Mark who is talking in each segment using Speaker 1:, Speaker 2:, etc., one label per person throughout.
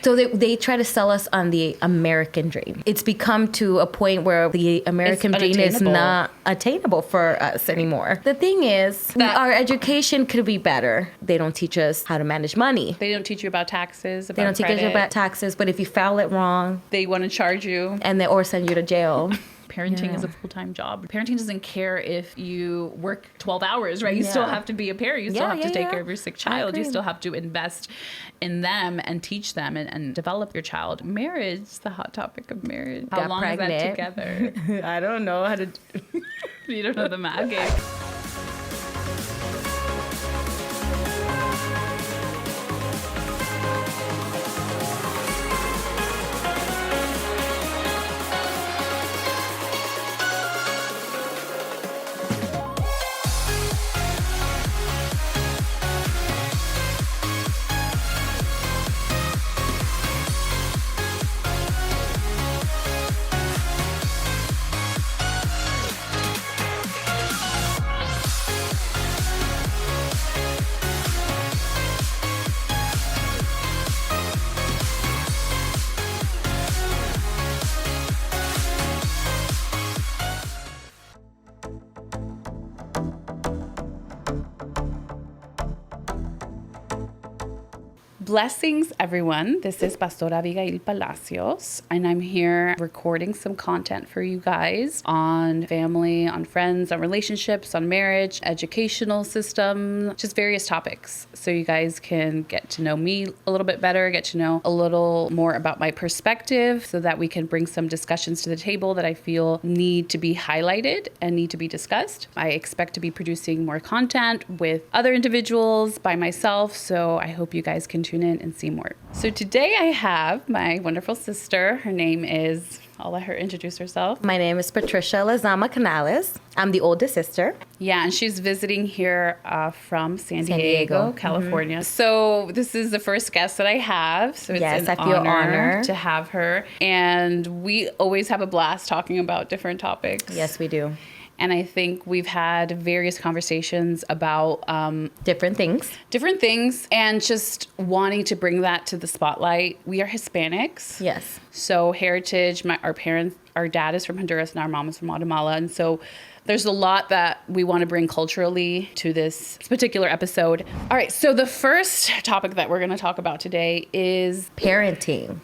Speaker 1: So they try to sell us on the American dream. It's become to a point where the American dream is not attainable for us anymore. The thing is, our education could be better. They don't teach us how to manage money.
Speaker 2: They don't teach you about taxes,
Speaker 1: They don't teach us about taxes, but if you file it wrong,
Speaker 2: they want to charge you.
Speaker 1: Or send you to jail.
Speaker 2: Parenting is a full-time job. Parenting doesn't care if you work 12 hours, right? You still have to be a parent. You still have to take care of your sick child. You still have to invest in them and teach them and develop your child. Marriage, the hot topic of marriage. How long is that together?
Speaker 1: I don't know how to...
Speaker 2: You don't know the math. Okay. Blessings, everyone. This is Pastora Abigail Palacios, and I'm here recording some content for you guys on family, on friends, on relationships, on marriage, educational system, just various topics. So you guys can get to know me a little bit better, get to know a little more about my perspective so that we can bring some discussions to the table that I feel need to be highlighted and need to be discussed. I expect to be producing more content with other individuals, by myself, so I hope you guys can tune in and see more. So today I have my wonderful sister. Her name is, I'll let her introduce herself.
Speaker 1: My name is Patricia Lezama Canales. I'm the oldest sister.
Speaker 2: Yeah, and she's visiting here from San Diego, California. Mm-hmm. So this is the first guest that I have. So it's
Speaker 1: I feel honored
Speaker 2: to have her. And we always have a blast talking about different topics.
Speaker 1: Yes, we do.
Speaker 2: And I think we've had various conversations about
Speaker 1: different things
Speaker 2: and just wanting to bring that to the spotlight. We are Hispanics.
Speaker 1: Yes.
Speaker 2: So heritage, our dad is from Honduras and our mom is from Guatemala. And so there's a lot that we want to bring culturally to this particular episode. All right, so the first topic that we're going to talk about today is
Speaker 1: parenting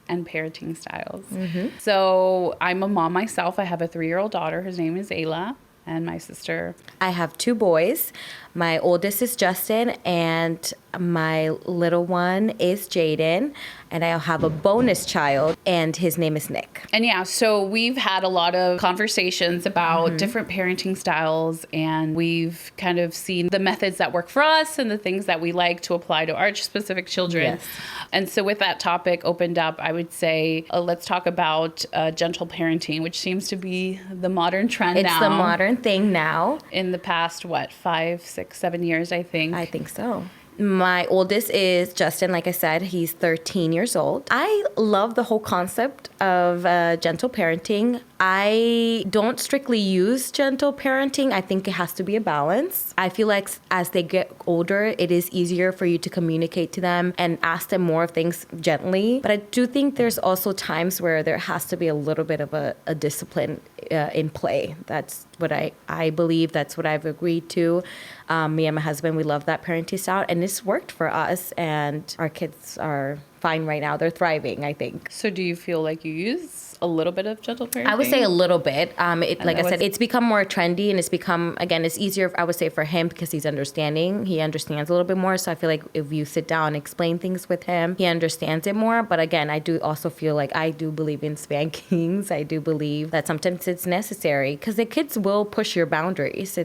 Speaker 2: and parenting styles.
Speaker 1: Mm-hmm.
Speaker 2: So I'm a mom myself. I have a 3-year-old daughter. Her name is Ayla. And my sister.
Speaker 1: I have 2 boys. My oldest is Justin, and my little one is Jaden. And I'll have a bonus child, and his name is Nick.
Speaker 2: And yeah, so we've had a lot of conversations about different parenting styles, and we've kind of seen the methods that work for us and the things that we like to apply to our specific children.
Speaker 1: Yes.
Speaker 2: And so with that topic opened up, I would say, let's talk about gentle parenting, which seems to be the modern trend now.
Speaker 1: It's the modern thing now.
Speaker 2: In the past, 5, 6, 7 years, I think.
Speaker 1: I think so. My oldest is Justin. Like I said, he's 13 years old. I love the whole concept of gentle parenting. I don't strictly use gentle parenting. I think it has to be a balance. I feel like as they get older, it is easier for you to communicate to them and ask them more of things gently. But I do think there's also times where there has to be a little bit of a discipline in play. That's what I believe. That's what I've agreed to. Me and my husband, we love that parenting style, and it's worked for us, and our kids are fine right now. They're thriving, I think.
Speaker 2: So do you feel like you use a little bit of gentle parenting?
Speaker 1: I would say a little bit. Like I said, it's become more trendy, and it's become, again, it's easier, I would say, for him because he's understanding. He understands a little bit more. So I feel like if you sit down and explain things with him, he understands it more. But again, I do also feel like I do believe in spankings. I do believe that sometimes it's necessary because the kids will push your boundaries.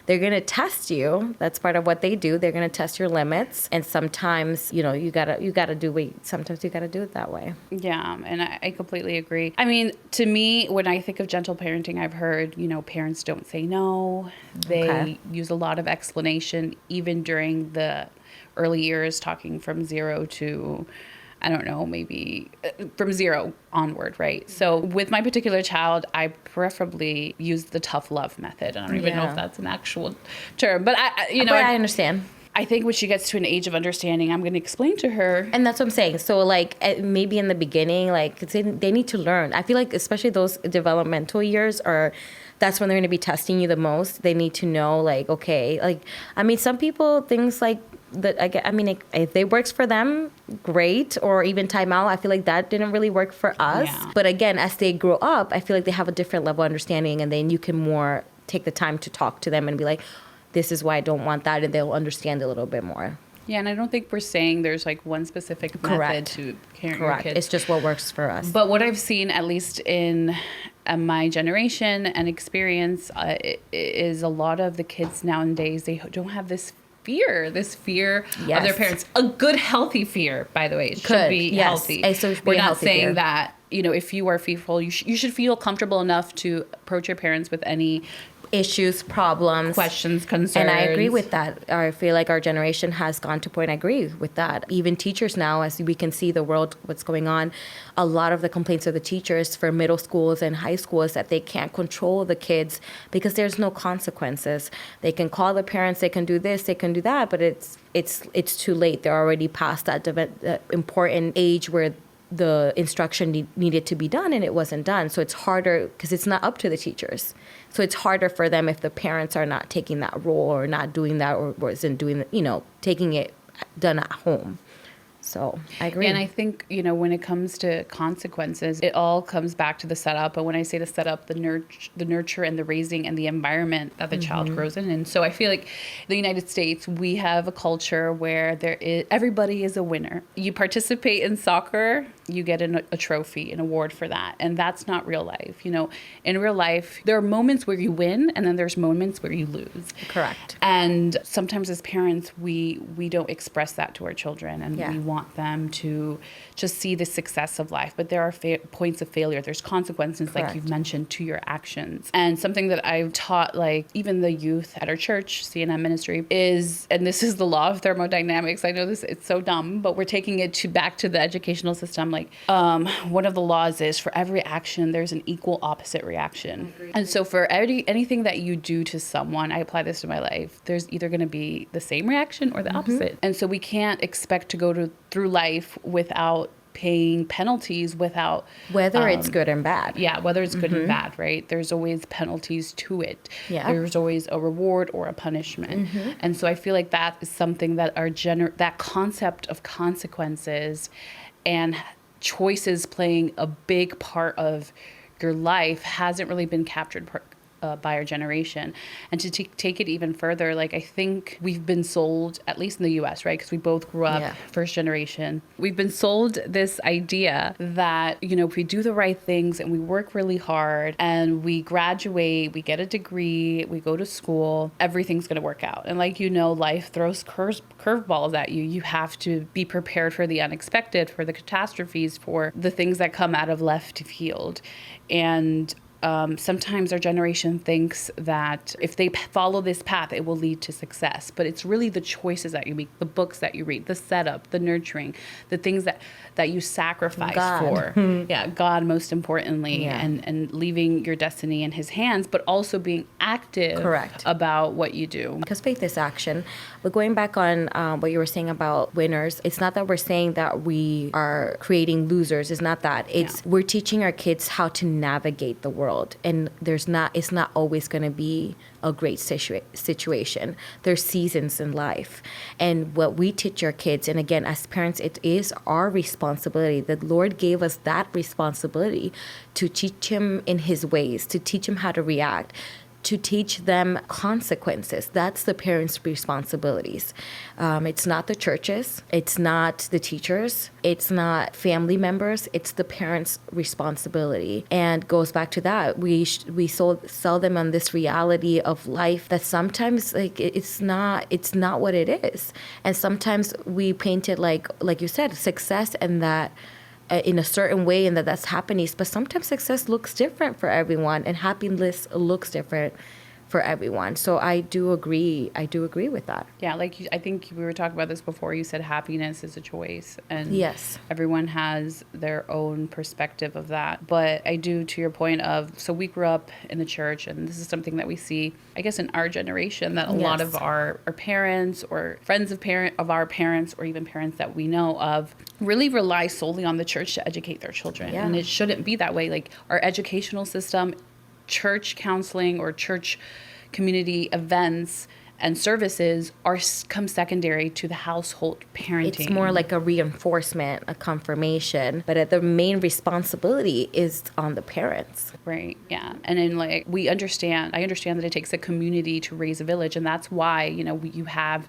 Speaker 1: They're going to test you. That's part of what they do. They're going to test your limits. And sometimes, you gotta do it that way.
Speaker 2: Yeah, and I completely agree. I mean, to me, when I think of gentle parenting, I've heard, parents don't say no. They use a lot of explanation, even during the early years, talking from 0 to, I don't know, maybe from 0 onward, right? So with my particular child, I preferably use the tough love method. I don't even know if that's an actual term, but I
Speaker 1: understand.
Speaker 2: I think when she gets to an age of understanding, I'm going to explain to her.
Speaker 1: And that's what I'm saying. So like maybe in the beginning, like they need to learn. I feel like especially those developmental years that's when they're going to be testing you the most. They need to know like, okay, like, I mean, some people, things like that, I mean, if it works for them, great. Or even timeout, I feel like that didn't really work for us.
Speaker 2: Yeah.
Speaker 1: But again, as they grow up, I feel like they have a different level of understanding, and then you can more take the time to talk to them and be like, this is why I don't want that, and they'll understand a little bit more.
Speaker 2: Yeah, and I don't think we're saying there's like one specific method to parent your kids.
Speaker 1: It's just what works for us.
Speaker 2: But what I've seen, at least in my generation and experience, is a lot of the kids nowadays, they don't have this fear of their parents. A good, healthy fear, by the way. It should be healthy. We're not saying fear. That, if you are fearful, you should feel comfortable enough to approach your parents with any
Speaker 1: issues, problems,
Speaker 2: questions, concerns.
Speaker 1: And I agree with that. I feel like our generation has gone to point. I agree with that. Even teachers now, as we can see the world, what's going on, a lot of the complaints of the teachers for middle schools and high schools that they can't control the kids because there's no consequences. They can call the parents, they can do this, they can do that, but it's too late. They're already past that important age where the instruction needed to be done and it wasn't done. So it's harder because it's not up to the teachers. So it's harder for them if the parents are not taking that role or not doing that or isn't doing, taking it done at home. So I agree.
Speaker 2: And I think, when it comes to consequences, it all comes back to the setup. But when I say the setup, the nurture and the raising and the environment that the child grows in. And so I feel like the United States, we have a culture where everybody is a winner. You participate in soccer, you get a trophy, an award for that. And that's not real life. In real life, there are moments where you win and then there's moments where you lose.
Speaker 1: Correct.
Speaker 2: And sometimes as parents, we don't express that to our children, and we want them to just see the success of life. But there are points of failure. There's consequences,
Speaker 1: Correct.
Speaker 2: like you've mentioned, to your actions. And something that I've taught, like even the youth at our church, CNM ministry, is, and this is the law of thermodynamics. I know it's so dumb, but we're taking it back to the educational system. Like one of the laws is for every action, there's an equal opposite reaction. And so for anything that you do to someone, I apply this to my life, there's either going to be the same reaction or the opposite. And so we can't expect to go through life without paying penalties, without
Speaker 1: whether it's good and bad.
Speaker 2: Yeah, whether it's good and bad, right? There's always penalties to it.
Speaker 1: Yeah.
Speaker 2: There's always a reward or a punishment. And so I feel like that is something that that concept of consequences and choices playing a big part of your life hasn't really been captured by our generation. And to take it even further, like I think we've been sold, at least in the US, right? Because we both grew up first generation. We've been sold this idea that, if we do the right things and we work really hard and we graduate, we get a degree, we go to school, everything's going to work out. And like, life throws curveballs at you. You have to be prepared for the unexpected, for the catastrophes, for the things that come out of left field. And sometimes our generation thinks that if they follow this path, it will lead to success. But it's really the choices that you make, the books that you read, the setup, the nurturing, the things that you sacrifice for. God most importantly, and leaving your destiny in his hands, but also being active about what you do.
Speaker 1: Because faith is action. But going back on what you were saying about winners, it's not that we're saying that we are creating losers. It's not that. We're teaching our kids how to navigate the world. And it's not always going to be a great situation. There's seasons in life. And what we teach our kids, and again, as parents, it is our responsibility. The Lord gave us that responsibility to teach him in his ways, to teach him how to react, to teach them consequences. That's the parents' responsibilities. It's not the churches. It's not the teachers. It's not family members. It's the parents' responsibility. And goes back to that. We sell them on this reality of life that sometimes it's not what it is. And sometimes we paint it like you said, success, and that in a certain way, and that's happening. But sometimes success looks different for everyone, and happiness looks different for everyone. So I do agree with that.
Speaker 2: Yeah, I think we were talking about this before. You said happiness is a choice, and
Speaker 1: Yes.
Speaker 2: everyone has their own perspective of that. But I do, to your point of, so we grew up in the church, and this is something that we see, I guess, in our generation, that a lot of our parents or friends of our parents, or even parents that we know of, really rely solely on the church to educate their children.
Speaker 1: Yeah.
Speaker 2: And it shouldn't be that way. Like, our educational system, church counseling or church community events and services come secondary to the household parenting.
Speaker 1: It's more like a reinforcement, a confirmation, but the main responsibility is on the parents.
Speaker 2: Right. Yeah. And then I understand that it takes a community to raise a village. And that's why, you have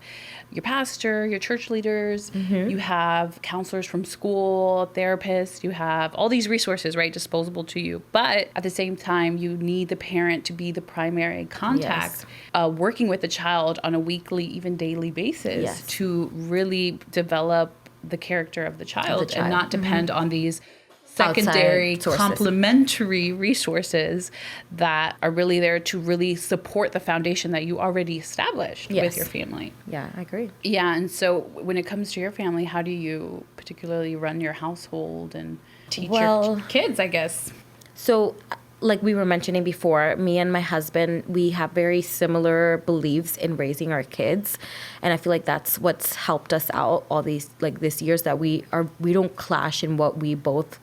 Speaker 2: your pastor, your church leaders, you have counselors from school, therapists, you have all these resources, right, disposable to you. But at the same time, you need the parent to be the primary contact, working with the child on a weekly, even daily basis to really develop the character of the child. And not depend on these secondary complementary resources that are really there to really support the foundation that you already established with your family.
Speaker 1: Yeah, I agree.
Speaker 2: Yeah. And so when it comes to your family, how do you particularly run your household and teach your kids, I guess?
Speaker 1: So like we were mentioning before, me and my husband, we have very similar beliefs in raising our kids. And I feel like that's what's helped us out all these, this years, that we don't clash in what we both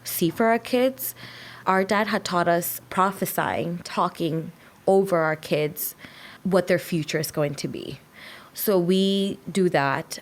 Speaker 1: see for our kids. Our dad had taught us prophesying, talking over our kids, what their future is going to be. So we do that.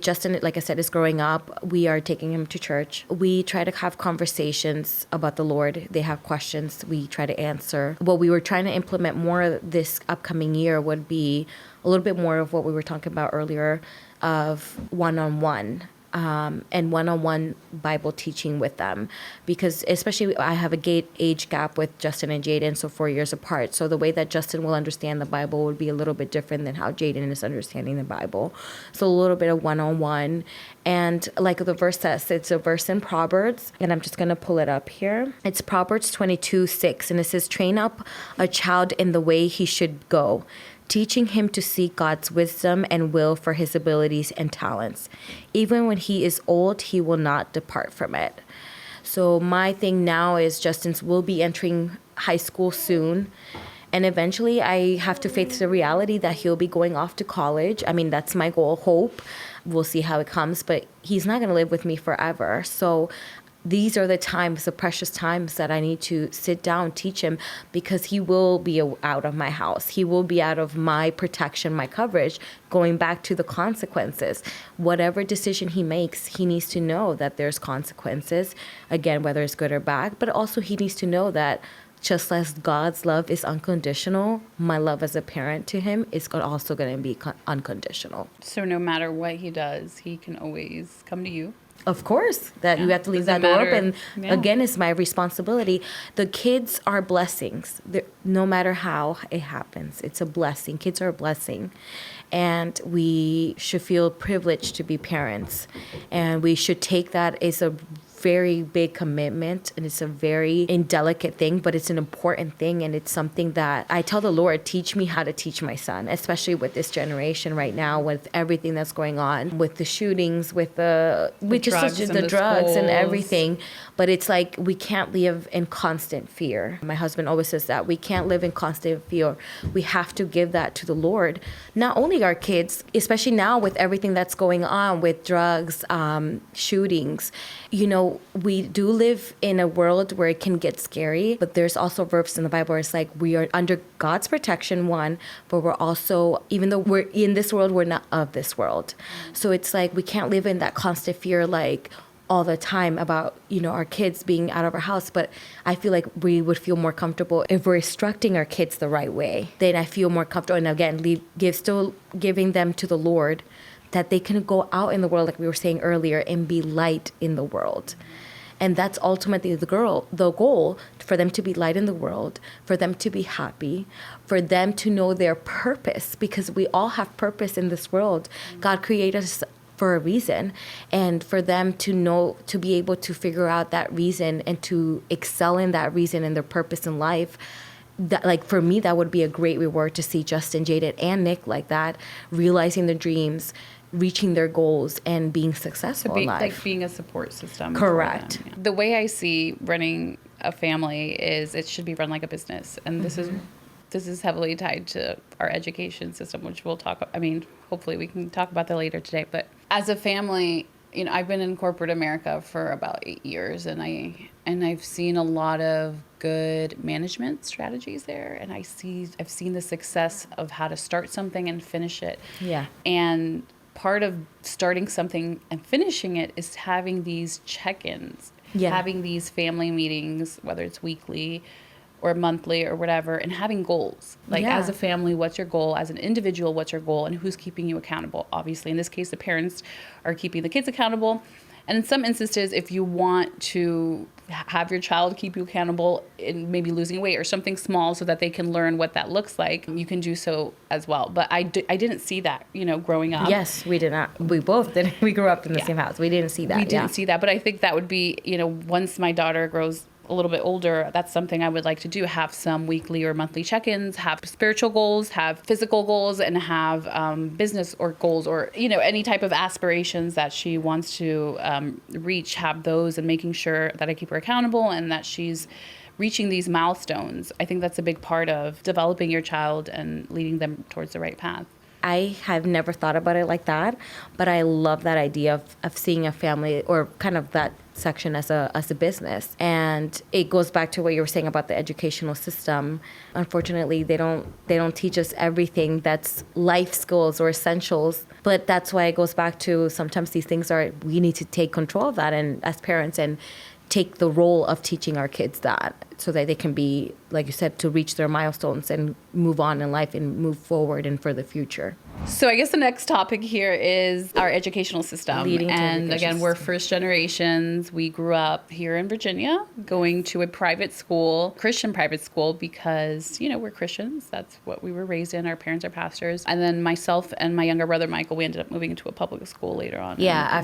Speaker 1: Justin, like I said, is growing up. We are taking him to church. We try to have conversations about the Lord. They have questions. We try to answer. What we were trying to implement more this upcoming year would be a little bit more of what we were talking about earlier, of one-on-one. And one-on-one Bible teaching with them, because especially I have a age gap with Justin and Jaden, so 4 years apart. So the way that Justin will understand the Bible would be a little bit different than how Jaden is understanding the Bible. So a little bit of one-on-one. And like the verse says, it's a verse in Proverbs, and I'm just going to pull it up here. It's Proverbs 22:6, and it says, "Train up a child in the way he should go, teaching him to seek God's wisdom and will for his abilities and talents. Even when he is old, he will not depart from it." So my thing now is Justin will be entering high school soon. And eventually I have to face the reality that he'll be going off to college. I mean, that's my goal, hope. We'll see how it comes, but he's not going to live with me forever. So these are the times, the precious times, that I need to sit down, teach him, because he will be out of my house. He will be out of my protection, my coverage, going back to the consequences. Whatever decision he makes, he needs to know that there's consequences, again, whether it's good or bad, but also he needs to know that just as God's love is unconditional, my love as a parent to him is also going to be unconditional.
Speaker 2: So no matter what he does, he can always come to you.
Speaker 1: Of course, that you have to leave that door open.
Speaker 2: Yeah.
Speaker 1: Again, it's my responsibility. The kids are blessings. No matter how it happens, it's a blessing. Kids are a blessing. And we should feel privileged to be parents. And we should take that as a very big commitment, and it's a very indelicate thing, but it's an important thing, and it's something that I tell the Lord, teach me how to teach my son, especially with this generation right now, with everything that's going on, with the shootings, with the drugs and everything. But it's like we can't live in constant fear. My husband always says that we can't live in constant fear. We have to give that to the Lord. Not only our kids, especially now with everything that's going on with drugs, shootings. We do live in a world where it can get scary, but there's also verse in the Bible where it's like we are under God's protection, one, but we're also, even though we're in this world, we're not of this world. So it's like we can't live in that constant fear all the time about, our kids being out of our house. But I feel like we would feel more comfortable if we're instructing our kids the right way. Then I feel more comfortable. And again, still giving them to the Lord, that they can go out in the world, like we were saying earlier, and be light in the world. And that's ultimately the goal, for them to be light in the world, for them to be happy, for them to know their purpose, because we all have purpose in this world. God created us for a reason, and for them to be able to figure out that reason and to excel in that reason and their purpose in life. that, like, for me, that would be a great reward to see Justin, Jaden, and Nick like that, realizing their dreams, reaching their goals, and being successful in life.
Speaker 2: Like being a support system.
Speaker 1: Correct.
Speaker 2: For them, yeah. The way I see running a family is it should be run like a business. And this is heavily tied to our education system, which we'll talk about. I mean, hopefully we can talk about that later today. But as a family, you know, I've been in corporate America for about 8 years, and I've seen a lot of good management strategies there, and I've seen the success of how to start something and finish it.
Speaker 1: Yeah.
Speaker 2: And part of starting something and finishing it is having these check-ins, having these family meetings, whether it's weekly or monthly or whatever, and having goals. Like, as a family, what's your goal? As an individual, what's your goal? And who's keeping you accountable? Obviously, in this case, the parents are keeping the kids accountable. And in some instances, if you want to have your child keep you accountable in maybe losing weight or something small so that they can learn what that looks like, you can do so as well. But I didn't see that, you know, growing up.
Speaker 1: Yes, we did not. We both didn't. We grew up in the same house. We didn't see that.
Speaker 2: We didn't see that. But I think that would be, you know, once my daughter grows a little bit older, that's something I would like to do, have some weekly or monthly check-ins, have spiritual goals, have physical goals, and have business or goals, or, you know, any type of aspirations that she wants to reach, have those, and making sure that I keep her accountable and that she's reaching these milestones. I think that's a big part of developing your child and leading them towards the right path.
Speaker 1: I have never thought about it like that, but I love that idea of seeing a family, or kind of that section, as a business. And it goes back to what you were saying about the educational system. Unfortunately, they don't teach us everything that's life skills or essentials. But that's why it goes back to, sometimes these things we need to take control of that, and as parents, and take the role of teaching our kids that, so that they can be, like you said, to reach their milestones and move on in life and move forward and for the future.
Speaker 2: So I guess the next topic here is our educational system. And again, we're first generations. We grew up here in Virginia, going to a private school, Christian private school, because, you know, we're Christians. That's what we were raised in. Our parents are pastors. And then myself and my younger brother, Michael, we ended up moving into a public school later on.
Speaker 1: Yeah,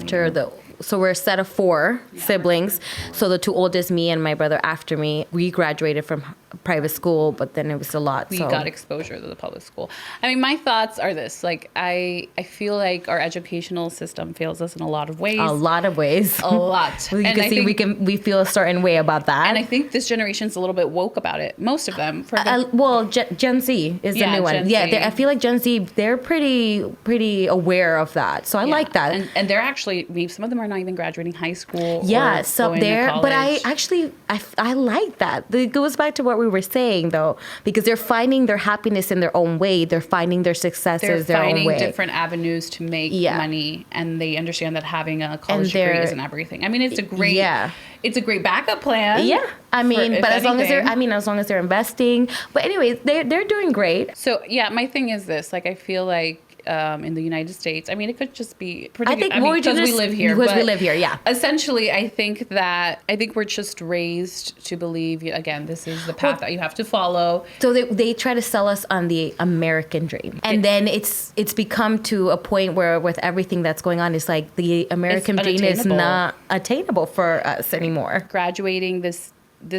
Speaker 1: so we're a set of 4 siblings. So the 2 oldest, me and my brother after me, we graduated from private school, but then it was a lot.
Speaker 2: We got exposure to the public school. I mean, my thoughts are this. Like, I feel like our educational system fails us in a lot of ways.
Speaker 1: A lot of ways.
Speaker 2: A lot.
Speaker 1: You can see we feel a certain way about that.
Speaker 2: And I think this generation's a little bit woke about it. Most of them.
Speaker 1: Gen Z is the new one. I feel like Gen Z, they're pretty aware of that. So I like that.
Speaker 2: And they're actually, maybe some of them are not even graduating high school.
Speaker 1: Yeah, so they're, but I like that. It goes back to what we were saying, though, because they're finding their happiness in their own way. They're finding their successes their own way. They're finding
Speaker 2: different avenues to make money, and they understand that having a college degree isn't everything. I mean, it's a great backup plan.
Speaker 1: Yeah, I mean, but as long as they're investing. But anyways, they're doing great.
Speaker 2: So yeah, my thing is this: like, I feel like in the United States, I mean, it could just be pretty. Because we live here.
Speaker 1: Because we live here, yeah.
Speaker 2: Essentially, I think we're just raised to believe, again, this is the path that you have to follow.
Speaker 1: So they try to sell us on the American dream, and then it's become to a point where, with everything that's going on, it's like the American dream is not attainable for us anymore.
Speaker 2: Graduating this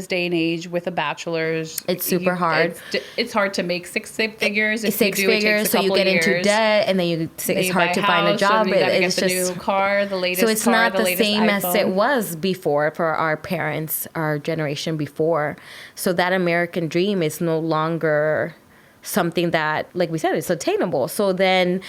Speaker 2: day and age with a bachelor's,
Speaker 1: it's super hard.
Speaker 2: It's hard to make 6 figures.
Speaker 1: If you do, it takes a couple years. Into debt, and then it's hard to find a job.
Speaker 2: It's just the new car, the latest.
Speaker 1: So it's
Speaker 2: car,
Speaker 1: not the same
Speaker 2: iPhone.
Speaker 1: as it was before for our parents, our generation before. So that American dream is no longer something that, like we said, is attainable. So then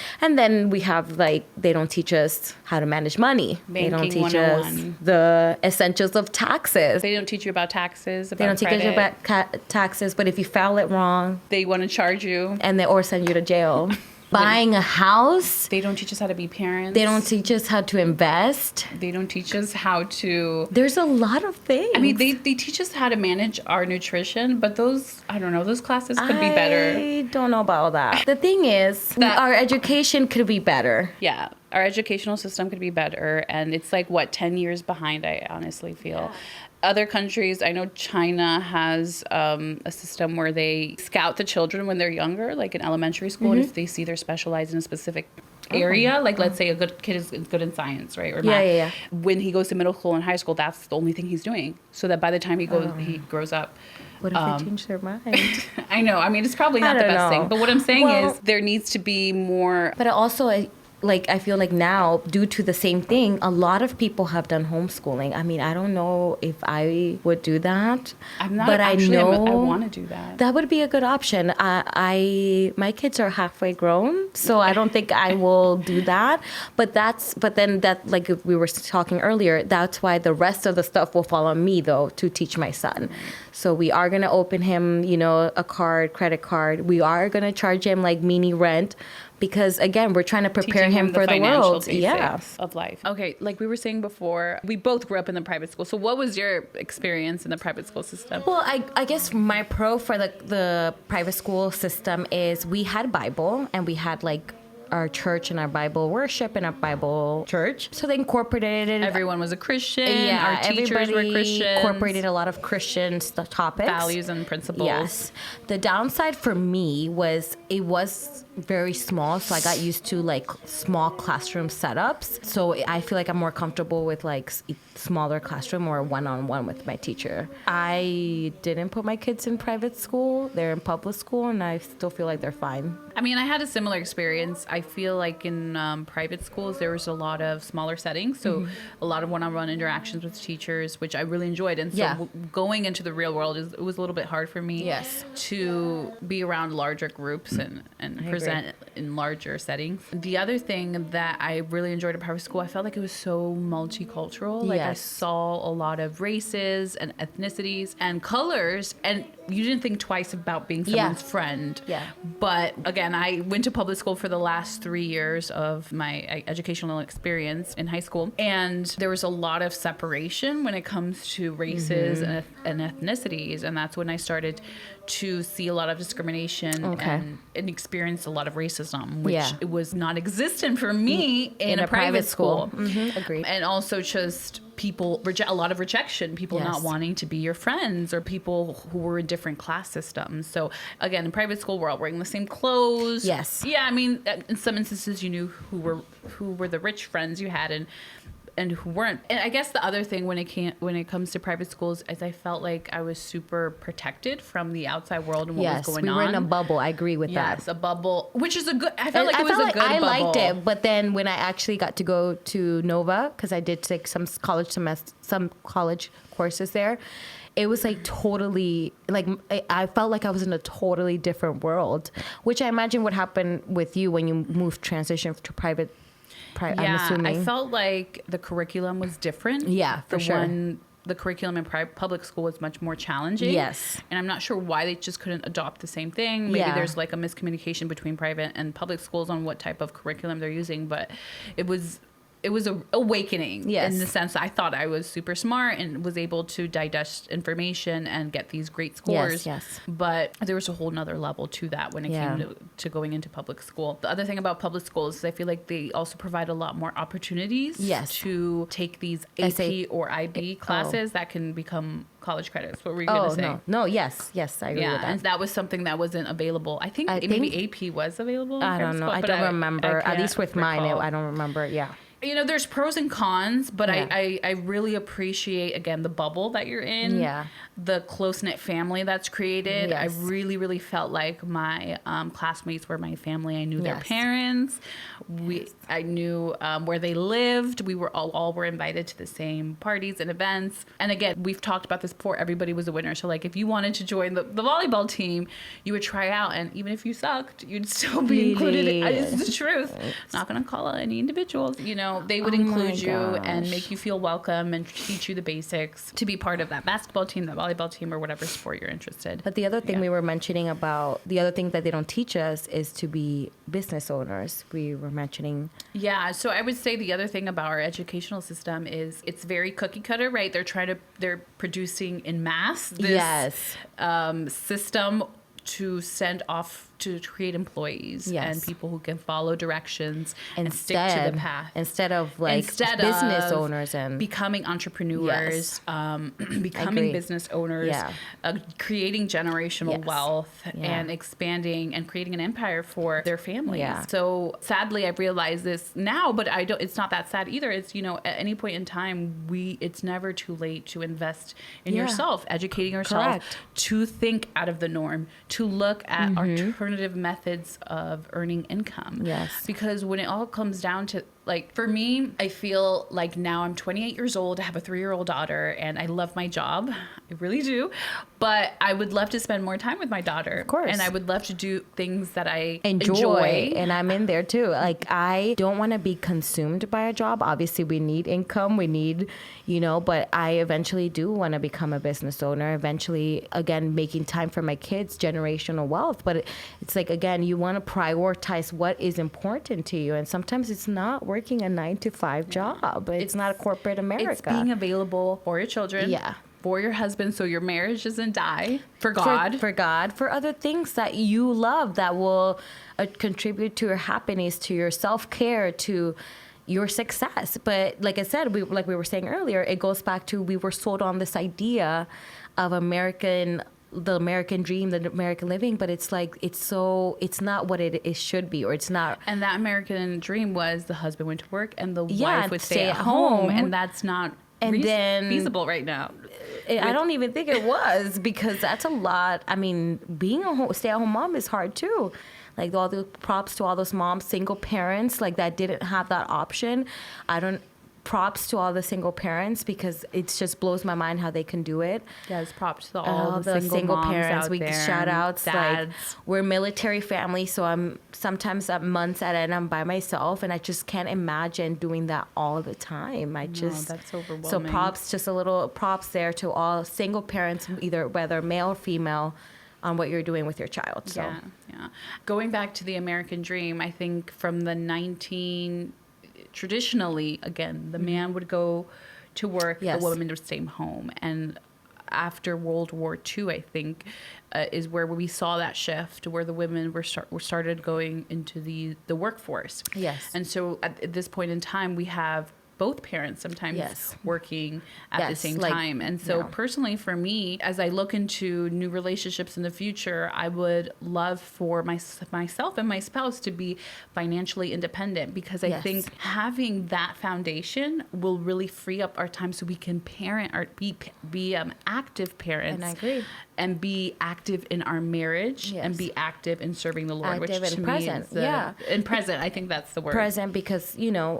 Speaker 1: we have, like, they don't teach us how to manage money.
Speaker 2: Banking
Speaker 1: they don't teach us the essentials of taxes.
Speaker 2: They don't teach you about taxes,
Speaker 1: they don't teach you about taxes, but if you file it wrong,
Speaker 2: they want to charge you.
Speaker 1: Or send you to jail. Buying a house.
Speaker 2: They don't teach us how to be parents.
Speaker 1: They don't teach us how to invest.
Speaker 2: They don't teach us how to...
Speaker 1: There's a lot of things.
Speaker 2: I mean, they teach us how to manage our nutrition, but those classes could be better.
Speaker 1: I don't know about that. The thing is, our education could be better.
Speaker 2: Yeah, our educational system could be better, and it's like, 10 years behind, I honestly feel. Yeah. Other countries, I know China has a system where they scout the children when they're younger, like in elementary school, and if they see they're specialized in a specific area, like let's say a good kid is good in science, right? Or math.
Speaker 1: Yeah.
Speaker 2: When he goes to middle school and high school, that's the only thing he's doing. So that by the time he grows up,
Speaker 1: What if they change their mind?
Speaker 2: I know. I mean, it's probably not the best thing. But what I'm saying is there needs to be more.
Speaker 1: But also, I feel like now, due to the same thing, a lot of people have done homeschooling. I mean, I don't know if I would do that.
Speaker 2: I'm not,
Speaker 1: but
Speaker 2: actually,
Speaker 1: I know
Speaker 2: I want to do that.
Speaker 1: That would be a good option. My kids are halfway grown, so I don't think I will do that. But then like we were talking earlier, that's why the rest of the stuff will fall on me though to teach my son. So we are gonna open him, a credit card. We are gonna charge him like mini rent. Because again, we're trying to prepare him for the world. Yeah,
Speaker 2: of life. Okay, like we were saying before, we both grew up in the private school. So what was your experience in the private school system?
Speaker 1: Well, I guess my pro for the private school system is we had Bible and we had like our church and our Bible worship and our Bible church. So they incorporated.
Speaker 2: Everyone was a Christian.
Speaker 1: Yeah,
Speaker 2: our teachers were Christians.
Speaker 1: Incorporated a lot of Christian topics,
Speaker 2: values and principles.
Speaker 1: Yes. The downside for me was it was very small, so I got used to like small classroom setups. So I feel like I'm more comfortable with like smaller classroom or one-on-one with my teacher. I didn't put my kids in private school. They're in public school, and I still feel like they're fine.
Speaker 2: I mean, I had a similar experience. I feel like in private schools, there was a lot of smaller settings. So a lot of one-on-one interactions with teachers, which I really enjoyed. And so going into the real world, it was a little bit hard for me to be around larger groups and present in larger settings. The other thing that I really enjoyed at private school, I felt like it was so multicultural. Like I saw a lot of races and ethnicities and colors, and you didn't think twice about being someone's friend.
Speaker 1: Yeah.
Speaker 2: But again, I went to public school for the last 3 years of my educational experience in high school, and there was a lot of separation when it comes to races and ethnicities, and that's when I started to see a lot of discrimination and experience a lot of racism, which it was non-existent for me in a private school.
Speaker 1: Agreed.
Speaker 2: And also just people a lot of rejection, people not wanting to be your friends, or people who were in different class systems. So again, in private school, we're all wearing the same clothes.
Speaker 1: Yes.
Speaker 2: Yeah, I mean, in some instances, you knew who were the rich friends you had, and who weren't. And I guess the other thing when it comes to private schools is I felt like I was super protected from the outside world and what was going on.
Speaker 1: Yes, we were in a bubble. I agree with that.
Speaker 2: Yes, a bubble, which is a good. I felt like it was a good bubble.
Speaker 1: I liked it, but then when I actually got to go to Nova, because I did take some college courses there, it was like totally, like I felt like I was in a totally different world, which I imagine would happen with you when you transition to private. I'm assuming.
Speaker 2: I felt like the curriculum was different.
Speaker 1: Yeah, for sure.
Speaker 2: The curriculum in public school was much more challenging. Yes. And I'm not sure why they just couldn't adopt the same thing. Maybe there's like a miscommunication between private and public schools on what type of curriculum they're using, but it was an awakening in the sense that I thought I was super smart and was able to digest information and get these great scores.
Speaker 1: Yes.
Speaker 2: But there was a whole nother level to that when it came to going into public school. The other thing about public schools is I feel like they also provide a lot more opportunities to take these AP or IB classes that can become college credits. What were you going to say?
Speaker 1: No, yes, I agree with that.
Speaker 2: And that was something that wasn't available. I think maybe AP was available.
Speaker 1: I don't know. I don't remember. At least with mine, I don't remember. Yeah.
Speaker 2: You know, there's pros and cons, but I really appreciate, again, the bubble that you're in. Yeah. The close-knit family that's created. Yes. I really, really felt like my classmates were my family. I knew their parents. I knew where they lived. We were all were invited to the same parties and events. And again, we've talked about this before. Everybody was a winner. So like if you wanted to join the volleyball team, you would try out. And even if you sucked, you'd still be included. It's the truth. Not going to call out any individuals. You know, they would include you and make you feel welcome and teach you the basics to be part of that basketball team, that volleyball team, or whatever sport you're interested.
Speaker 1: But the other thing we were mentioning about, the other thing that they don't teach us is to be business owners. We were mentioning.
Speaker 2: Yeah. So I would say the other thing about our educational system is it's very cookie cutter, right? They're producing in mass this system to send off to create employees
Speaker 1: Yes.
Speaker 2: and people who can follow directions and stick
Speaker 1: Instead,
Speaker 2: to the path.
Speaker 1: instead of business owners and
Speaker 2: becoming entrepreneurs, becoming
Speaker 1: agree.
Speaker 2: business owners,
Speaker 1: Yeah.
Speaker 2: creating generational
Speaker 1: Yes.
Speaker 2: wealth
Speaker 1: Yeah.
Speaker 2: and expanding and creating an empire for their families.
Speaker 1: Yeah.
Speaker 2: So sadly, I've realized this now, but I don't. It's not that sad either. It's at any point in time, it's never too late to invest in
Speaker 1: Yeah.
Speaker 2: yourself, educating yourself,
Speaker 1: Correct.
Speaker 2: to think out of the norm, to look at alternative methods of earning income.
Speaker 1: Yes.
Speaker 2: Because when it all comes down to, like, for me, I feel like now I'm 28 years old. I have a 3-year-old daughter, and I love my job. I really do. But I would love to spend more time with my daughter. Of
Speaker 1: course.
Speaker 2: And I would love to do things that I
Speaker 1: enjoy. And I'm in there too. Like, I don't want to be consumed by a job. Obviously, we need income. We need, but I eventually do want to become a business owner. Eventually, again, making time for my kids, generational wealth. But it's like, again, you want to prioritize what is important to you. And sometimes it's not working a 9-to-5 job. It's not a corporate America.
Speaker 2: It's being available for your children.
Speaker 1: Yeah.
Speaker 2: For your husband, so your marriage doesn't die. For God.
Speaker 1: For God. For other things that you love that will contribute to your happiness, to your self-care, to your success. But like I said, we were saying earlier, it goes back to, we were sold on this idea of the American dream, the American living, but it's like, it's not what it should be, or it's not.
Speaker 2: And that American dream was the husband went to work and the
Speaker 1: Yeah,
Speaker 2: wife would stay at home. And that's not feasible right now.
Speaker 1: I don't even think it was, because that's a lot. I mean, being a stay-at-home mom is hard too. Like, all the props to all those moms, single parents, like, that didn't have that option. Props to all the single parents, because it just blows my mind how they can do it.
Speaker 2: Yes, props to all the single moms
Speaker 1: parents.
Speaker 2: out
Speaker 1: We
Speaker 2: there.
Speaker 1: shout outs.
Speaker 2: Dads.
Speaker 1: Like, we're military family, so I'm sometimes at months at end I'm by myself, and I just can't imagine doing that all the time.
Speaker 2: That's overwhelming.
Speaker 1: So just a little props there to all single parents, either whether male or female, on what you're doing with your child. So.
Speaker 2: Yeah. Going back to the American dream, I think from the traditionally, again, the man would go to work,
Speaker 1: Yes.
Speaker 2: the woman would stay home. And after World War II, I think, is where we saw that shift, where the women were started going into the workforce.
Speaker 1: Yes.
Speaker 2: And so at this point in time, we have both parents sometimes
Speaker 1: Yes.
Speaker 2: working at the same time. And so personally for me, as I look into new relationships in the future, I would love for myself and my spouse to be financially independent, because I think having that foundation will really free up our time so we can parent or be active parents.
Speaker 1: And I agree.
Speaker 2: And be active in our marriage and be active in serving the Lord,
Speaker 1: Active
Speaker 2: which
Speaker 1: and
Speaker 2: to
Speaker 1: present.
Speaker 2: me is and present. I think that's the word.
Speaker 1: Present, because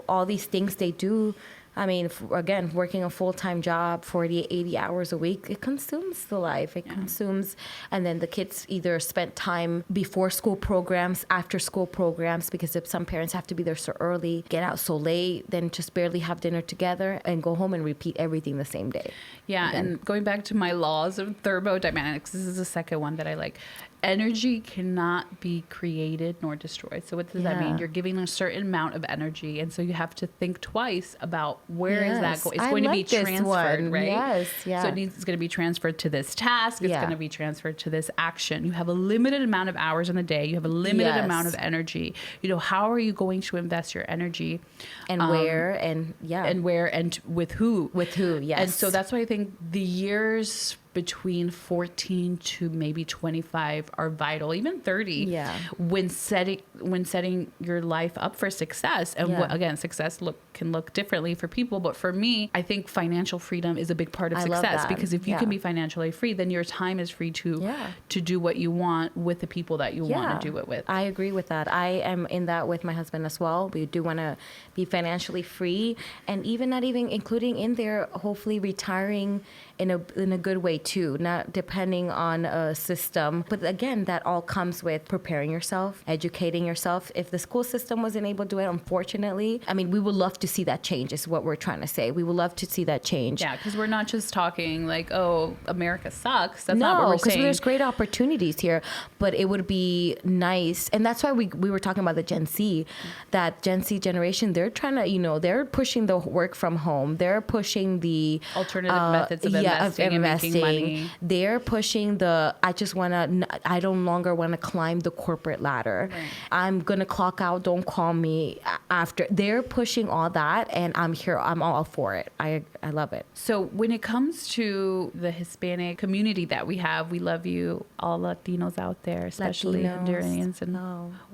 Speaker 1: all these things they do, I mean, again, working a full-time job, 40, 80 hours a week, it consumes the life. It consumes, and then the kids either spent time before school programs, after school programs, because if some parents have to be there so early, get out so late, then just barely have dinner together and go home and repeat everything the same day.
Speaker 2: Yeah, and going back to my laws of thermodynamics, this is the second one that I like. Energy cannot be created nor destroyed. So what does that mean? You're giving a certain amount of energy, and so you have to think twice about where is that going. It's going to be transferred, right?
Speaker 1: Yes, yeah.
Speaker 2: So it's going to be transferred to this task. It's going to be transferred to this action. You have a limited amount of hours in the day. You have a limited amount of energy. How are you going to invest your energy?
Speaker 1: And where, and
Speaker 2: with who?
Speaker 1: With who, yes.
Speaker 2: And so that's why I think the years between 14 to maybe 25 are vital, even 30.
Speaker 1: Yeah.
Speaker 2: When setting your life up for success, and again, success can look differently for people, but for me, I think financial freedom is a big part of success, because if you can be financially free, then your time is free to do what you want with the people that you want to do it with.
Speaker 1: I agree with that. I am in that with my husband as well. We do want to be financially free, and not even including in there, hopefully retiring in a good way too, not depending on a system. But again, that all comes with preparing yourself, educating yourself. If the school system wasn't able to do it, unfortunately, I mean, we would love to see that change, is what we're trying to say. We would love to see that change.
Speaker 2: Yeah, because we're not just talking like, oh, America sucks. That's not what we're saying.
Speaker 1: No, because there's great opportunities here, but it would be nice. And that's why we were talking about the Gen Z, that Gen Z generation, they're trying to, they're pushing the work from home. They're pushing the
Speaker 2: alternative methods of investing and making money.
Speaker 1: They're pushing I no longer want to climb the corporate ladder.
Speaker 2: Right.
Speaker 1: I'm going to clock out. Don't call me after. They're pushing all that, and I'm here. I'm all for it. I love it.
Speaker 2: So when it comes to the Hispanic community that we have, we love you, all Latinos out there, especially
Speaker 1: Latinos.
Speaker 2: Hondurans and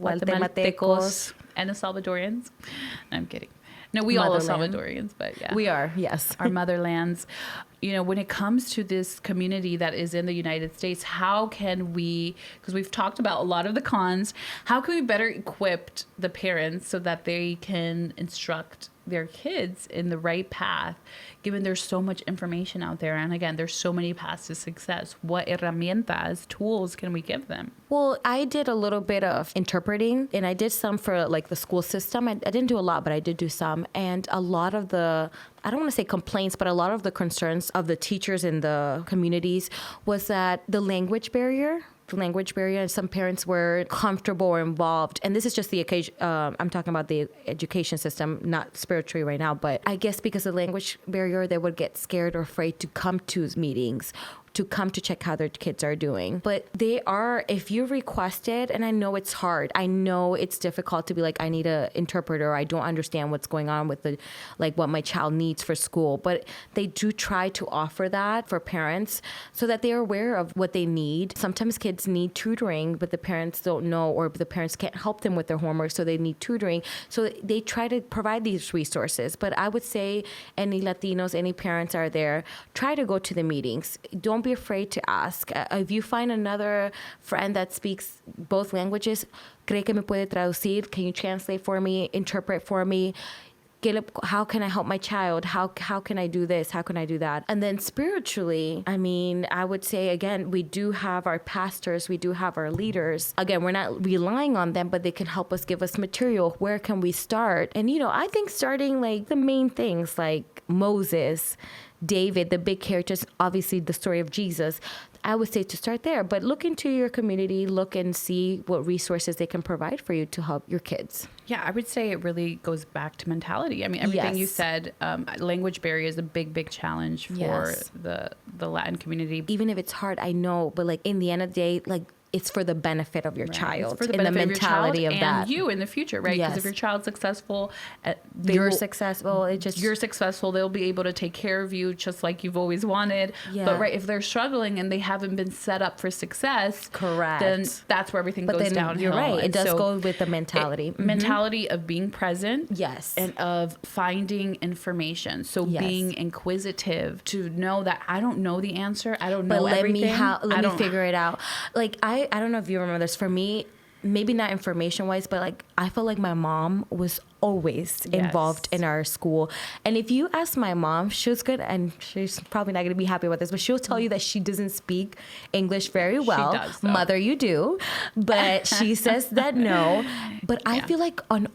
Speaker 1: Guatemaltecos.
Speaker 2: and the Salvadorians. I'm kidding. No, we all are
Speaker 1: Motherland.
Speaker 2: Salvadorians, but yeah.
Speaker 1: We are, yes.
Speaker 2: Our motherlands. You know, when it comes to this community that is in the United States, how can we, because we've talked about a lot of the cons, how can we better equip the parents so that they can instruct their kids in the right path, given there's so much information out there? And again, there's so many paths to success. What herramientas, tools can we give them?
Speaker 1: Well, I did a little bit of interpreting, and I did some for like the school system. I didn't do a lot, but I did do some. And a lot of I don't want to say complaints, but a lot of the concerns of the teachers in the communities was that the language barrier, and some parents were comfortable or involved. And this is just the occasion. I'm talking about the education system, not spiritually right now. But I guess because of the language barrier, they would get scared or afraid to come to meetings, to come to check how their kids are doing. But if you request it, and I know it's hard. I know it's difficult to be like, I need an interpreter. I don't understand what's going on with what my child needs for school. But they do try to offer that for parents so that they're aware of what they need. Sometimes kids need tutoring, but the parents don't know, or the parents can't help them with their homework, so they need tutoring. So they try to provide these resources. But I would say any Latinos, any parents are there, try to go to the meetings. Don't be afraid to ask. If you find another friend that speaks both languages, ¿cree que me puede traducir? Can you translate for me, interpret for me? How can I help my child? How can I do this? How can I do that? And then spiritually, I mean, I would say, again, we do have our pastors, we do have our leaders. Again, we're not relying on them, but they can help us, give us material. Where can we start? And, I think starting like the main things like Moses, David, the big characters, obviously the story of Jesus, I would say to start there. But look into your community, look and see what resources they can provide for you to help your kids.
Speaker 2: Yeah, I would say it really goes back to mentality. I mean, everything you said, language barrier is a big challenge for the Latin community.
Speaker 1: Even if it's hard, I know, but like in the end of the day, like, it's for the benefit of your child.
Speaker 2: It's for the benefit
Speaker 1: and the mentality
Speaker 2: of
Speaker 1: of
Speaker 2: your child
Speaker 1: that.
Speaker 2: And you in the future, right? Because if your child's successful,
Speaker 1: you're successful.
Speaker 2: You're successful. They'll be able to take care of you just like you've always wanted. Yeah. But if they're struggling and they haven't been set up for success,
Speaker 1: correct,
Speaker 2: then that's where everything goes downhill.
Speaker 1: You're right. It does go with the mentality.
Speaker 2: Mentality of being present.
Speaker 1: Yes.
Speaker 2: And of finding information. So being inquisitive to know that I don't know the answer. I don't know everything.
Speaker 1: Let me figure it out. Like I don't know if you remember this. For me, maybe not information wise, but like I felt like my mom was always involved in our school. And if you ask my mom, she was good, and she's probably not going to be happy about this, but she'll tell you that she doesn't speak English very well.
Speaker 2: She does, though.
Speaker 1: Mother, you do. But she says that no. But I feel like on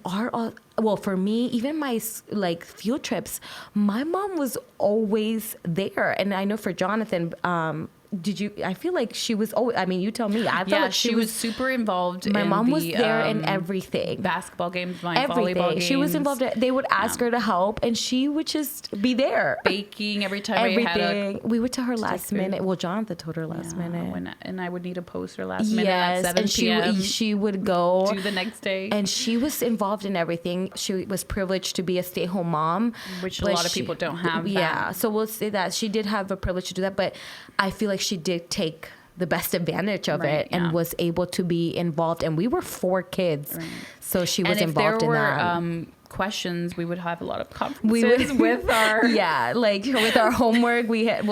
Speaker 1: for me, even my like field trips, my mom was always there. And I know for Jonathan, I feel like she was always, I mean, you tell me. I felt like
Speaker 2: she was super involved.
Speaker 1: My mom was there in everything.
Speaker 2: Basketball games,
Speaker 1: everything.
Speaker 2: Volleyball games.
Speaker 1: She was involved. They would ask her to help, and she would just be there.
Speaker 2: Baking every time
Speaker 1: we would tell her last minute. Well, Jonathan told her last minute.
Speaker 2: And I would need a poster last minute at 7
Speaker 1: and
Speaker 2: p.m.
Speaker 1: She would go.
Speaker 2: Do the next day.
Speaker 1: And she was involved in everything. She was privileged to be a stay-at-home mom.
Speaker 2: Which a lot of people don't have.
Speaker 1: Yeah, so we'll say that. She did have a privilege to do that, but I feel like she did take the best advantage of it and was able to be involved. And we were 4 kids, so she was involved in that.
Speaker 2: Questions, we would have a lot of conferences with our
Speaker 1: with our homework. We had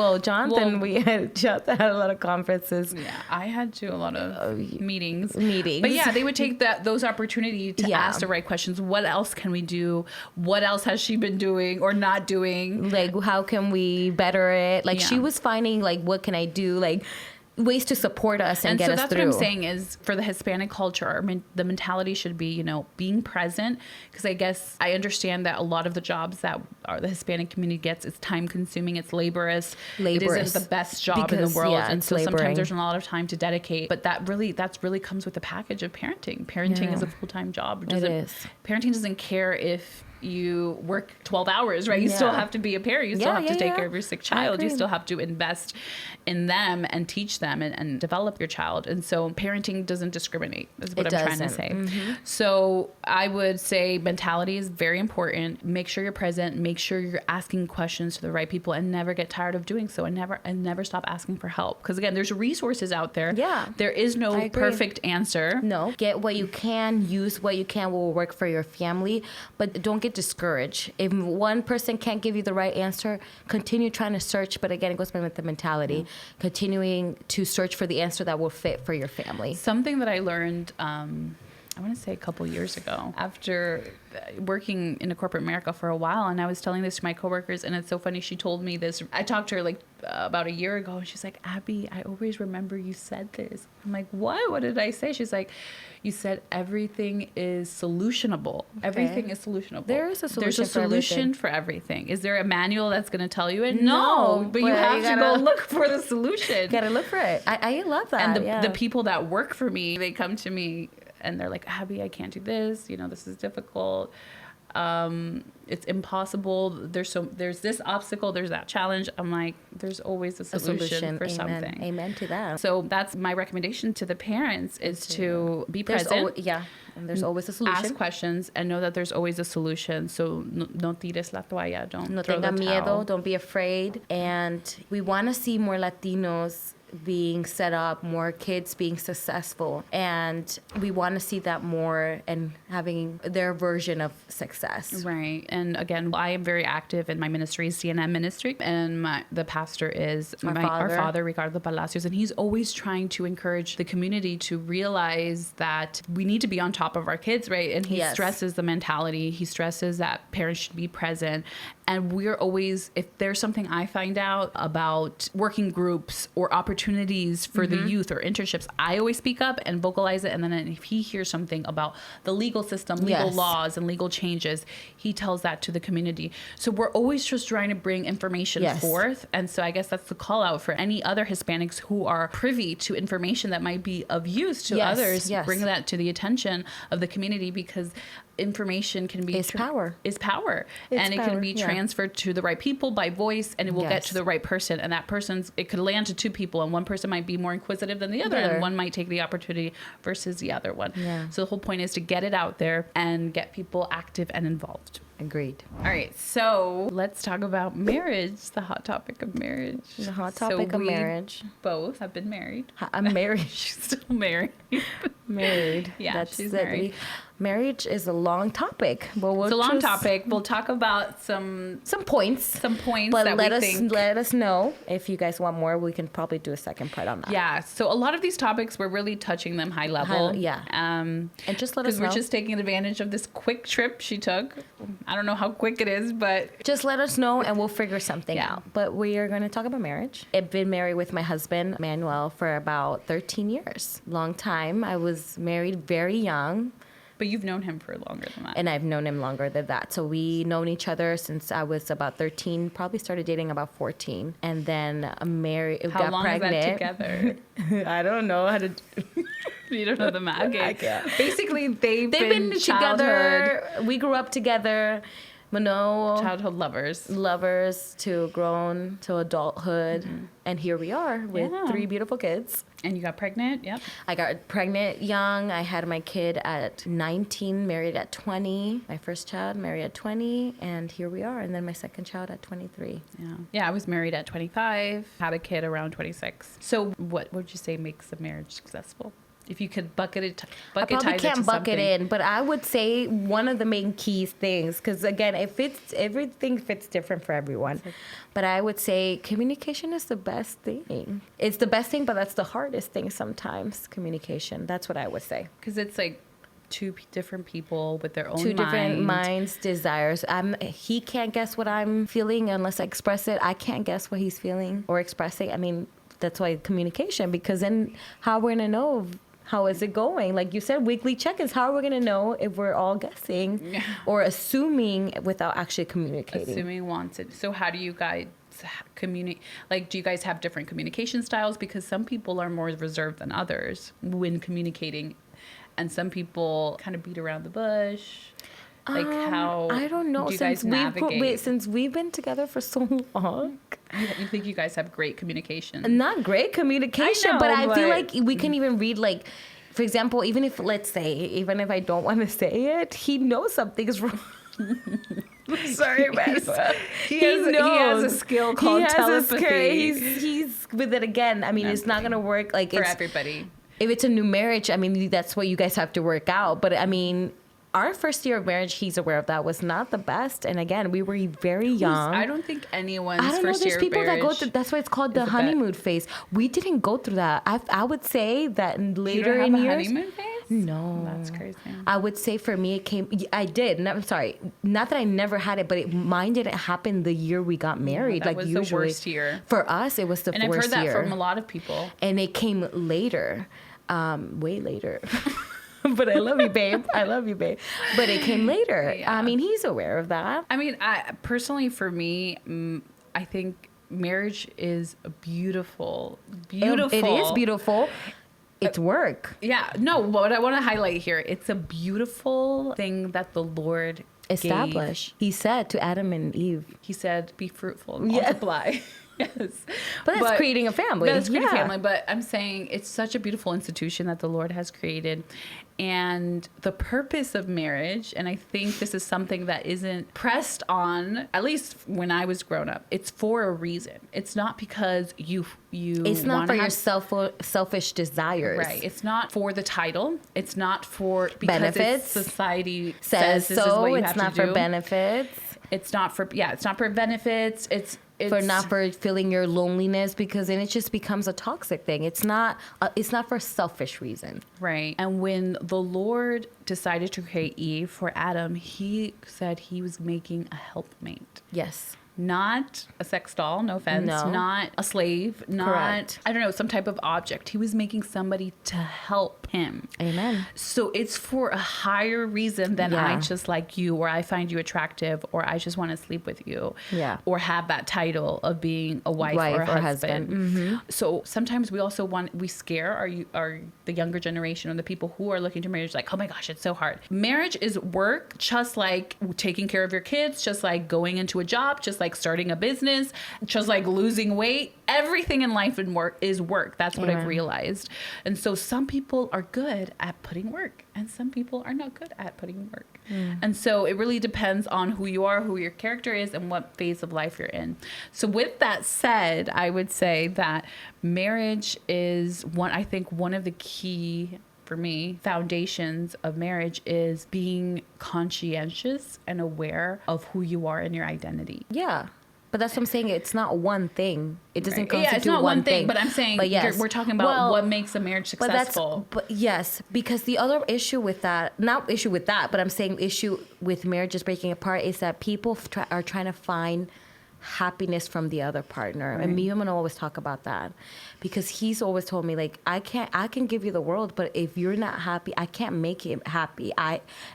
Speaker 1: Jonathan had a lot of conferences.
Speaker 2: Yeah, I had to a lot of meetings.
Speaker 1: But
Speaker 2: yeah, they would take those opportunities to ask the right questions. What else can we do? What else has she been doing or not doing?
Speaker 1: Like, how can we better it? Like, she was finding like, what can I do? Like, ways to support us and get us through.
Speaker 2: So that's what I'm saying is, for the Hispanic culture, the mentality should be, being present. Because I guess I understand that a lot of the jobs that the Hispanic community gets is time consuming. It's laborious. It isn't the best job in the world. And so sometimes there's not a lot of time to dedicate. But that's really comes with the package of parenting. Parenting is a full-time job.
Speaker 1: It is.
Speaker 2: Parenting doesn't care if you work 12 hours, right? You still have to be a parent. You still have to take care of your sick child. You still have to invest in them and teach them and develop your child. And so parenting doesn't discriminate, is what I'm trying to say. So I would say mentality is very important. Make sure you're present. Make sure you're asking questions to the right people, and never get tired of doing so. And never stop asking for help. Because again, there's resources out there.
Speaker 1: Yeah.
Speaker 2: There is no perfect answer.
Speaker 1: No. Get what you can, use what you can, what will work for your family, but don't get discouraged. If one person can't give you the right answer, continue trying to search. But again, it goes back with the mentality, continuing to search for the answer that will fit for your family.
Speaker 2: Something that I learned, I want to say a couple years ago, after working in a corporate America for a while, and I was telling this to my coworkers, and it's so funny. She told me this. I talked to her like about a year ago, and she's like, Abby, I always remember you said this. I'm like, what? What did I say? She's like, you said everything is solutionable. Okay. Everything is solutionable.
Speaker 1: There is a solution.
Speaker 2: There's a solution for everything. Is there a manual that's going to tell you it?
Speaker 1: No,
Speaker 2: but you have to go look for the solution. You
Speaker 1: gotta look for it. I love that.
Speaker 2: And the people that work for me, they come to me and they're like, Abby, I can't do this. You know, this is difficult. It's impossible. There's this obstacle. There's that challenge. I'm like, there's always a solution for
Speaker 1: Amen.
Speaker 2: something.
Speaker 1: Amen to that.
Speaker 2: So that's my recommendation to the parents is to be present.
Speaker 1: And there's always a solution.
Speaker 2: Ask questions and know that there's always a solution. So no tires la toalla. Don't
Speaker 1: no
Speaker 2: throw
Speaker 1: tenga
Speaker 2: the
Speaker 1: miedo.
Speaker 2: towel.
Speaker 1: Don't be afraid. And we want to see more Latinos being set up, more kids being successful, and we want to see that more and having their version of success.
Speaker 2: Right. And again, I am very active in my ministry, CNM ministry, and the pastor is our father, Ricardo Palacios, and he's always trying to encourage the community to realize that we need to be on top of our kids, right? And he stresses the mentality. He stresses that parents should be present. And we're always, if there's something I find out about working groups or opportunities for the youth or internships, I always speak up and vocalize it. And then if he hears something about the legal system, legal laws and legal changes, he tells that to the community. So we're always just trying to bring information forth. And so I guess that's the call out for any other Hispanics who are privy to information that might be of use to others. Bring that to the attention of the community, because information can be
Speaker 1: power.
Speaker 2: And it can be transferred to the right people by voice, and it will get to the right person, and that person's, it could land to two people, and one person might be more inquisitive than the other, and one might take the opportunity versus the other one. So the whole point is to get it out there and get people active and involved.
Speaker 1: Agreed.
Speaker 2: All right, so let's talk about marriage, the hot topic of marriage.
Speaker 1: The hot topic of marriage.
Speaker 2: Both have been married.
Speaker 1: I'm married.
Speaker 2: She's still married.
Speaker 1: Married.
Speaker 2: Yeah, she's married.
Speaker 1: Marriage is a long topic. But
Speaker 2: it's a long topic. We'll talk about some
Speaker 1: points.
Speaker 2: But
Speaker 1: that let us know if you guys want more. We can probably do a second part on that.
Speaker 2: Yeah. So a lot of these topics, we're really touching them high level.
Speaker 1: And just let us know.
Speaker 2: Because we're just taking advantage of this quick trip she took. I don't know how quick it is, but
Speaker 1: just let us know and we'll figure something out. But we are going to talk about marriage. I've been married with my husband, Manuel, for about 13 years. Long time. I was married very young.
Speaker 2: But you've known him for longer than that.
Speaker 1: And I've known him longer than that. So we known each other since I was about 13, probably started dating about 14. And then got pregnant.
Speaker 2: How long is that together?
Speaker 1: I don't know how to...
Speaker 2: You don't know the math. Okay.
Speaker 1: I can't.
Speaker 2: Basically, they've been
Speaker 1: together. We grew up together.
Speaker 2: Childhood
Speaker 1: lovers to grown to adulthood, and here we are with 3 beautiful kids.
Speaker 2: And you got pregnant? Yep.
Speaker 1: I got pregnant young. I had my kid at 19, married at 20. My first child married at 20, and here we are. And then my second child at 23.
Speaker 2: Yeah, I was married at 25, had a kid around 26. So what would you say makes a marriage successful? If you could bucketize it to something.
Speaker 1: I probably can't bucket in, but I would say one of the main key things, because again, everything fits different for everyone. But I would say communication is the best thing. It's the best thing, but that's the hardest thing sometimes, communication. That's what I would say.
Speaker 2: Because it's like 2 different people with their own
Speaker 1: different minds, desires. He can't guess what I'm feeling unless I express it. I can't guess what he's feeling or expressing. I mean, that's why communication, because then how we're going to know how is it going? Like you said, weekly check-ins. How are we going to know if we're all guessing or assuming without actually communicating?
Speaker 2: Assuming wanted. So how do you guys communicate? Like, do you guys have different communication styles? Because some people are more reserved than others when communicating, and some people kind of beat around the bush. Like how
Speaker 1: I don't know.
Speaker 2: do you guys navigate?
Speaker 1: Since we've been together for so long.
Speaker 2: You think you guys have great communication?
Speaker 1: Not great communication,
Speaker 2: I know,
Speaker 1: but I feel
Speaker 2: but-
Speaker 1: like we can even read, like, for example, even if, let's say, even if I don't want to say it, he knows something's wrong. Sorry, man.
Speaker 2: He has a skill called telepathy.
Speaker 1: He's with it again. I mean, it's not going to work. Like,
Speaker 2: For
Speaker 1: it's,
Speaker 2: everybody.
Speaker 1: if it's a new marriage, I mean, that's what you guys have to work out. But I mean, our first year of marriage, he's aware of that, was not the best. And again, we were very young.
Speaker 2: I don't think anyone's
Speaker 1: I don't know.
Speaker 2: first
Speaker 1: There's
Speaker 2: year of
Speaker 1: people that go
Speaker 2: marriage
Speaker 1: through. That's why it's called the
Speaker 2: is a
Speaker 1: honeymoon phase. We didn't go through that. I would say that
Speaker 2: You
Speaker 1: later
Speaker 2: don't have
Speaker 1: in
Speaker 2: a
Speaker 1: years.
Speaker 2: honeymoon phase?
Speaker 1: No,
Speaker 2: That's crazy.
Speaker 1: I would say for me, it came. I did. I'm sorry. Not that I never had it, but mine didn't happen the year we got married.
Speaker 2: that
Speaker 1: like
Speaker 2: was
Speaker 1: usually,
Speaker 2: the worst year.
Speaker 1: For us, it was the
Speaker 2: And I've
Speaker 1: worst
Speaker 2: heard that
Speaker 1: year.
Speaker 2: from a lot of people.
Speaker 1: And it came later, way later. But I love you, babe. I love you, babe. But it came later.
Speaker 2: Yeah.
Speaker 1: I mean, he's aware of that.
Speaker 2: I mean, personally, for me, I think marriage is beautiful. Beautiful.
Speaker 1: It is beautiful. It's work.
Speaker 2: Yeah. No, what I want to highlight here, it's a beautiful thing that the Lord
Speaker 1: Establish. He said to Adam and Eve.
Speaker 2: He said, be fruitful and
Speaker 1: Yeah.
Speaker 2: multiply. Yes.
Speaker 1: But that's creating a family.
Speaker 2: That's creating a
Speaker 1: Yeah.
Speaker 2: family. But I'm saying it's such a beautiful institution that the Lord has created. And the purpose of marriage, and I think this is something that isn't pressed on, at least when I was grown up, it's for a reason. It's not because you
Speaker 1: It's not for your selfish desires.
Speaker 2: Right. It's not for the title. It's not for because
Speaker 1: Benefits.
Speaker 2: society
Speaker 1: Says
Speaker 2: this is
Speaker 1: so.
Speaker 2: what you
Speaker 1: It's
Speaker 2: have
Speaker 1: not
Speaker 2: to do.
Speaker 1: for benefits.
Speaker 2: It's not for it's not for benefits. It's
Speaker 1: For feeling your loneliness, because then it just becomes a toxic thing. It's not for selfish reason.
Speaker 2: right. And when the Lord decided to create Eve for Adam, he said he was making a helpmate.
Speaker 1: Yes.
Speaker 2: Not a sex doll, no offense.
Speaker 1: No.
Speaker 2: Not a slave. Not,
Speaker 1: Correct.
Speaker 2: I don't know, some type of object. He was making somebody to help him.
Speaker 1: Amen.
Speaker 2: So it's for a higher reason than I
Speaker 1: Yeah.
Speaker 2: just like you, or I find you attractive, or I just want to sleep with you.
Speaker 1: Yeah.
Speaker 2: Or have that title of being a wife or a husband.
Speaker 1: Mm-hmm.
Speaker 2: So sometimes we also we scare our the younger generation or the people who are looking to marriage, like, oh my gosh, it's so hard. Marriage is work, just like taking care of your kids, just like going into a job, just like starting a business, just like losing weight. Everything in life and work is work. That's what I've realized. And so some people are good at putting work and some people are not good at putting work. And so it really depends on who you are, who your character is, and what phase of life you're in. So with that said, I would say that marriage is I think one of the key, for me, foundations of marriage is being conscientious and aware of who you are and your identity.
Speaker 1: Yeah. But that's what I'm saying. It's not one thing. It doesn't
Speaker 2: Right.
Speaker 1: constitute
Speaker 2: It's not one thing, but I'm saying we're talking about what makes a marriage successful.
Speaker 1: But yes, because the other issue with that, not issue with that, but I'm saying issue with marriages breaking apart is that people are trying to find happiness from the other partner.
Speaker 2: Right.
Speaker 1: And me and always talk about that, because he's always told me, like, I can give you the world, but if you're not happy, I can't make him happy.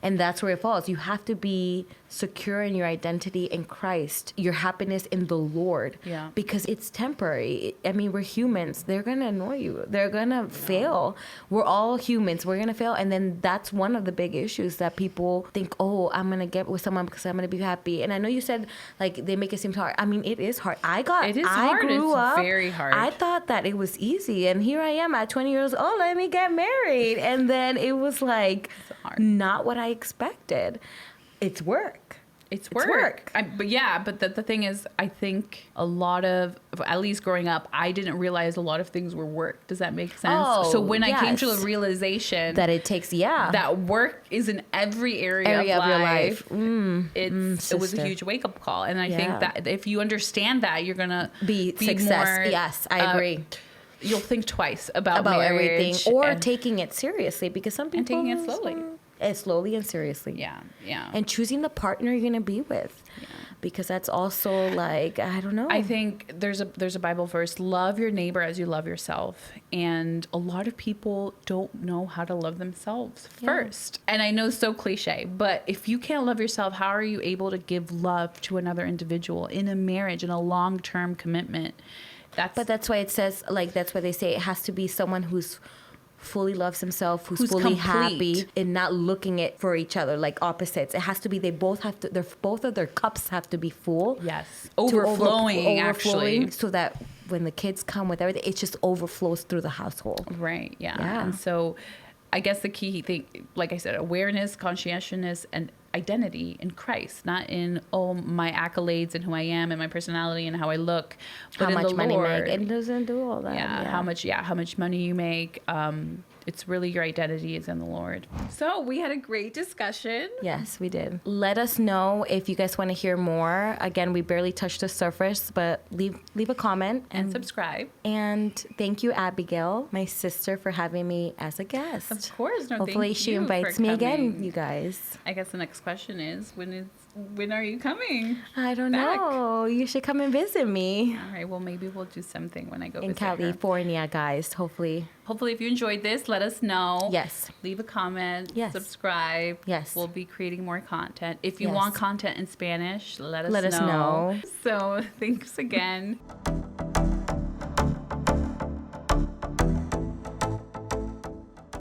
Speaker 1: And that's where it falls. You have to be secure in your identity in Christ, your happiness in the Lord.
Speaker 2: Yeah.
Speaker 1: Because it's temporary. I mean, we're humans. They're going to annoy you. They're going to fail. We're all humans. We're going to fail. And then that's one of the big issues that people think, oh, I'm going to get with someone because I'm going to be happy. And I know you said, like, they make it seem hard. I mean, it is hard.
Speaker 2: It is hard.
Speaker 1: Grew
Speaker 2: It's
Speaker 1: up,
Speaker 2: very hard.
Speaker 1: I thought that it was easy. And here I am at 20 years old. Let me get married. And then it was like not what I expected. It's work.
Speaker 2: It's work. But the thing is, I think a lot of, at least growing up, I didn't realize a lot of things were work. Does that make sense?
Speaker 1: Oh,
Speaker 2: so when I came to the
Speaker 1: yes.
Speaker 2: realization
Speaker 1: That it takes,
Speaker 2: that work is in every area of
Speaker 1: your
Speaker 2: life,
Speaker 1: life.
Speaker 2: it was a
Speaker 1: Sister.
Speaker 2: huge wake up call. And I
Speaker 1: Yeah.
Speaker 2: think that if you understand that, you're gonna
Speaker 1: Be success.
Speaker 2: more,
Speaker 1: Yes, I agree.
Speaker 2: You'll think twice about
Speaker 1: everything,
Speaker 2: marriage
Speaker 1: or
Speaker 2: and
Speaker 1: taking it seriously, because some people
Speaker 2: taking it slowly.
Speaker 1: Slowly and seriously.
Speaker 2: Yeah.
Speaker 1: And choosing the partner you're gonna be with, because that's also like, I don't know.
Speaker 2: I think there's a Bible verse: love your neighbor as you love yourself. And a lot of people don't know how to love themselves first. And I know, so cliche, but if you can't love yourself, how are you able to give love to another individual in a marriage, in a long-term commitment?
Speaker 1: But that's why it says, like, that's why they say it has to be someone who's fully loves himself, who's
Speaker 2: Who's
Speaker 1: fully
Speaker 2: complete.
Speaker 1: happy, and not looking it for each other like opposites. It has to be both of their cups have to be full.
Speaker 2: Yes.
Speaker 1: to
Speaker 2: Overflowing, actually.
Speaker 1: so that when the kids come with everything, it just overflows through the household.
Speaker 2: Right. Yeah.
Speaker 1: Yeah.
Speaker 2: And so I guess the key thing, like I said, awareness, conscientiousness, and identity in Christ, not in, my accolades and who I am and my personality and how I look, but
Speaker 1: How
Speaker 2: in
Speaker 1: much
Speaker 2: the
Speaker 1: money
Speaker 2: Lord.
Speaker 1: make? It doesn't do all that.
Speaker 2: Yeah, how much money you make. It's really your identity is in the Lord. So we had a great discussion.
Speaker 1: Yes, we did. Let us know if you guys want to hear more. Again, we barely touched the surface, but leave a comment
Speaker 2: And subscribe.
Speaker 1: And thank you, Abigail, my sister, for having me as a guest.
Speaker 2: Of course. No,
Speaker 1: Hopefully
Speaker 2: thank
Speaker 1: she
Speaker 2: you
Speaker 1: invites
Speaker 2: for
Speaker 1: me
Speaker 2: coming.
Speaker 1: again, you guys.
Speaker 2: I guess the next question is, when are you coming?
Speaker 1: I don't
Speaker 2: back?
Speaker 1: know. You should come and visit me
Speaker 2: All right, well, maybe we'll do something when I go
Speaker 1: in
Speaker 2: visit her.
Speaker 1: California, guys. Hopefully.
Speaker 2: Hopefully, if you enjoyed this, let us know.
Speaker 1: Yes.
Speaker 2: Leave a comment.
Speaker 1: Yes.
Speaker 2: Subscribe.
Speaker 1: Yes.
Speaker 2: We'll be creating more content. If you
Speaker 1: Yes.
Speaker 2: want content in Spanish, let us
Speaker 1: Let us know.
Speaker 2: So, thanks again.